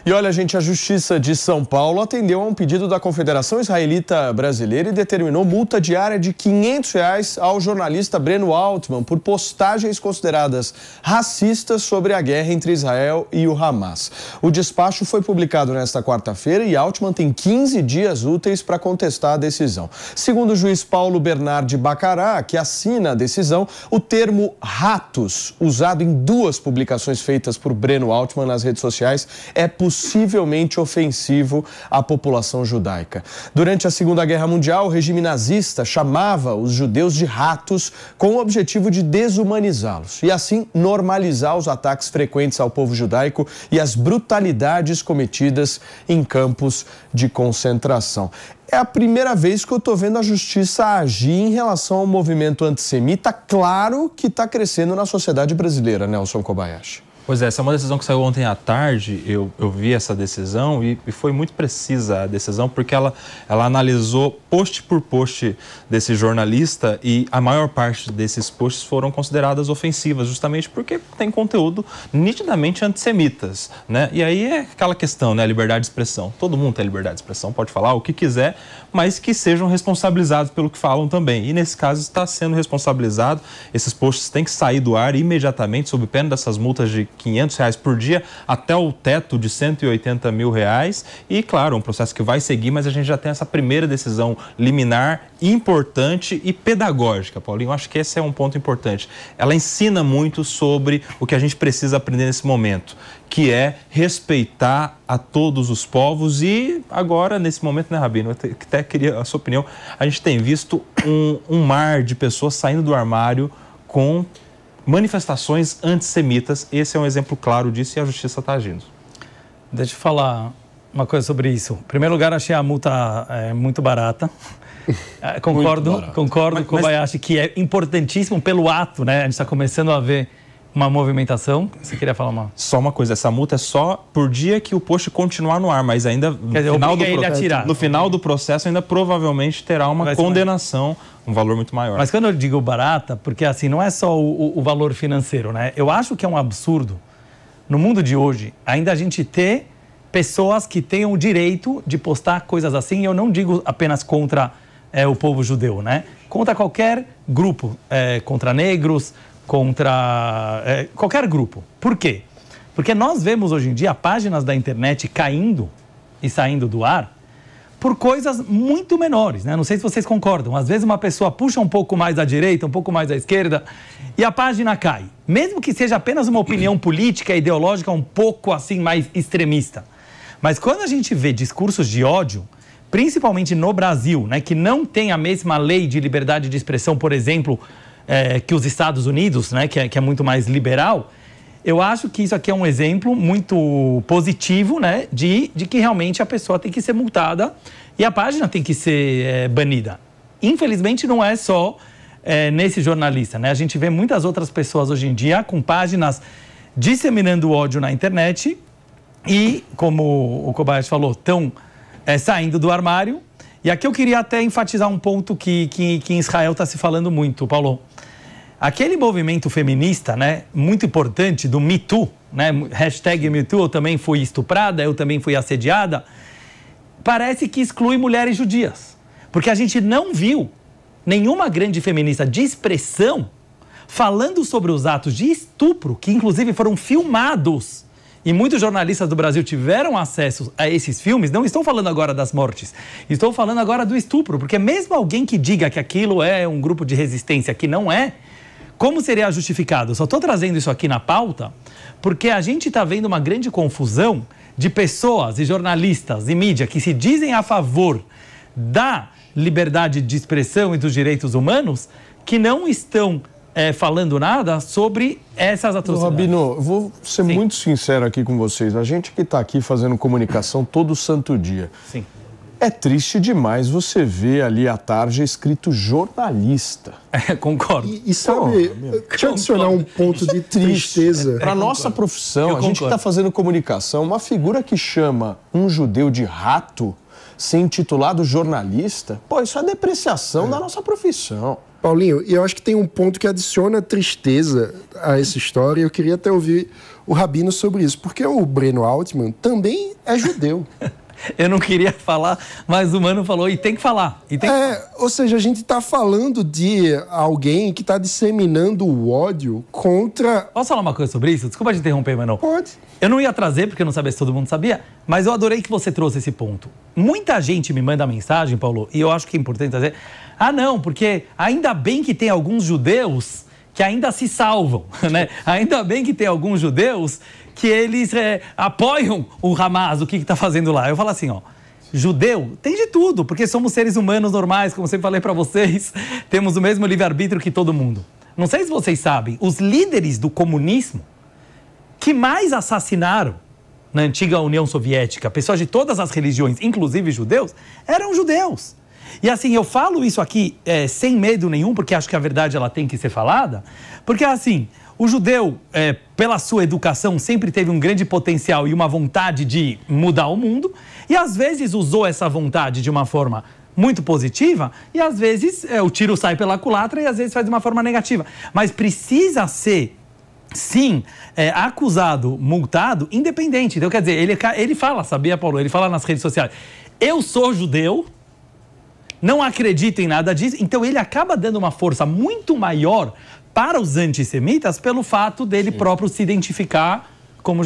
E olha, gente, a Justiça de São Paulo atendeu a um pedido da Confederação Israelita Brasileira e determinou multa diária de R$ 500 ao jornalista Breno Altman por postagens consideradas racistas sobre a guerra entre Israel e o Hamas. O despacho foi publicado nesta quarta-feira e Altman tem 15 dias úteis para contestar a decisão. Segundo o juiz Paulo Bernardi Bacará, que assina a decisão, o termo ratos, usado em duas publicações feitas por Breno Altman nas redes sociais, é possivelmente ofensivo à população judaica. Durante a Segunda Guerra Mundial, o regime nazista chamava os judeus de ratos com o objetivo de desumanizá-los e assim normalizar os ataques frequentes ao povo judaico e as brutalidades cometidas em campos de concentração. É a primeira vez que eu estou vendo a justiça agir em relação ao movimento antissemita, claro que está crescendo na sociedade brasileira, Nelson Kobayashi. Pois é, essa é uma decisão que saiu ontem à tarde, eu vi essa decisão e foi muito precisa a decisão porque ela analisou post por post desse jornalista e a maior parte desses posts foram consideradas ofensivas, justamente porque tem conteúdo nitidamente antissemitas, né? E aí é aquela questão, né? Liberdade de expressão. Todo mundo tem liberdade de expressão, pode falar o que quiser, mas que sejam responsabilizados pelo que falam também. E nesse caso está sendo responsabilizado, esses posts têm que sair do ar imediatamente sob pena dessas multas de R$ 500 por dia até o teto de R$ 180 mil. E, claro, um processo que vai seguir, mas a gente já tem essa primeira decisão liminar importante e pedagógica, Paulinho. Eu acho que esse é um ponto importante. Ela ensina muito sobre o que a gente precisa aprender nesse momento, que é respeitar a todos os povos e agora, nesse momento, né, Rabino, eu até queria a sua opinião, a gente tem visto um mar de pessoas saindo do armário com manifestações antissemitas. Esse é um exemplo claro disso e a justiça está agindo. Deixa eu falar uma coisa sobre isso. Em primeiro lugar, achei a multa muito barata. Concordo com o Kobayashi que é importantíssimo pelo ato, né? A gente está começando a ver uma movimentação. Você queria falar uma? Só uma coisa, essa multa é só por dia que o post continuar no ar, mas ainda no final do processo ainda provavelmente terá uma condenação, um valor muito maior. Mas quando eu digo barata, porque assim, não é só o valor financeiro, né? Eu acho que é um absurdo, no mundo de hoje, ainda a gente ter pessoas que tenham o direito de postar coisas assim, e eu não digo apenas contra o povo judeu, né? Contra qualquer grupo, contra negros, contra qualquer grupo. Por quê? Porque nós vemos hoje em dia páginas da internet caindo e saindo do ar por coisas muito menores, né? Não sei se vocês concordam. Às vezes uma pessoa puxa um pouco mais à direita, um pouco mais à esquerda e a página cai. Mesmo que seja apenas uma opinião política, ideológica um pouco assim mais extremista. Mas quando a gente vê discursos de ódio, principalmente no Brasil, né, que não tem a mesma lei de liberdade de expressão, por exemplo, que os Estados Unidos, né, que é muito mais liberal, eu acho que isso aqui é um exemplo muito positivo, né, de que realmente a pessoa tem que ser multada e a página tem que ser banida. Infelizmente não é só nesse jornalista, né? A gente vê muitas outras pessoas hoje em dia com páginas disseminando ódio na internet e, como o Kobayashi falou, estão saindo do armário. E aqui eu queria até enfatizar um ponto que em Israel está se falando muito, Paulo. Aquele movimento feminista, né, muito importante do Me Too, né, hashtag Me Too, eu também fui estuprada, eu também fui assediada, parece que exclui mulheres judias. Porque a gente não viu nenhuma grande feminista de expressão falando sobre os atos de estupro, que inclusive foram filmados. E muitos jornalistas do Brasil tiveram acesso a esses filmes. Não estou falando agora das mortes, estou falando agora do estupro. Porque mesmo alguém que diga que aquilo é um grupo de resistência, que não é, como seria justificado? Eu só estou trazendo isso aqui na pauta porque a gente está vendo uma grande confusão de pessoas e jornalistas e mídia que se dizem a favor da liberdade de expressão e dos direitos humanos, que não estão falando nada sobre essas atrocidades. Rabino, eu vou ser muito sincero aqui com vocês. A gente que está aqui fazendo comunicação todo santo dia. Sim. É triste demais você ver ali à tarde escrito jornalista. Concordo. E sabe, deixa eu adicionar um ponto de tristeza. Para a nossa profissão, a gente que está fazendo comunicação, uma figura que chama um judeu de rato, ser intitulado jornalista, pô, isso é depreciação da nossa profissão. Paulinho, e eu acho que tem um ponto que adiciona tristeza a essa história. Eu queria até ouvir o Rabino sobre isso, porque o Breno Altman também é judeu. Eu não queria falar, mas o Mano falou, e tem que falar. Ou seja, a gente está falando de alguém que está disseminando o ódio contra... Posso falar uma coisa sobre isso? Desculpa te interromper, Mano. Pode. Eu não ia trazer, porque eu não sabia se todo mundo sabia, mas eu adorei que você trouxe esse ponto. Muita gente me manda mensagem, Paulo, e eu acho que é importante trazer... não, porque ainda bem que tem alguns judeus que ainda se salvam, né? Ainda bem que tem alguns judeus que eles apoiam o Hamas, o que está fazendo lá. Eu falo assim, judeu tem de tudo, porque somos seres humanos normais, como eu sempre falei para vocês, temos o mesmo livre-arbítrio que todo mundo. Não sei se vocês sabem, os líderes do comunismo que mais assassinaram na antiga União Soviética, pessoas de todas as religiões, inclusive judeus, eram judeus. E assim, eu falo isso aqui sem medo nenhum, porque acho que a verdade ela tem que ser falada, porque assim, o judeu, pela sua educação, sempre teve um grande potencial e uma vontade de mudar o mundo, e às vezes usou essa vontade de uma forma muito positiva, e às vezes o tiro sai pela culatra e às vezes faz de uma forma negativa. Mas precisa ser, sim, acusado, multado, independente. Então, quer dizer, ele fala, sabia, Paulo? Ele fala nas redes sociais, eu sou judeu, não acredito em nada disso, então ele acaba dando uma força muito maior para os antissemitas pelo fato dele próprio se identificar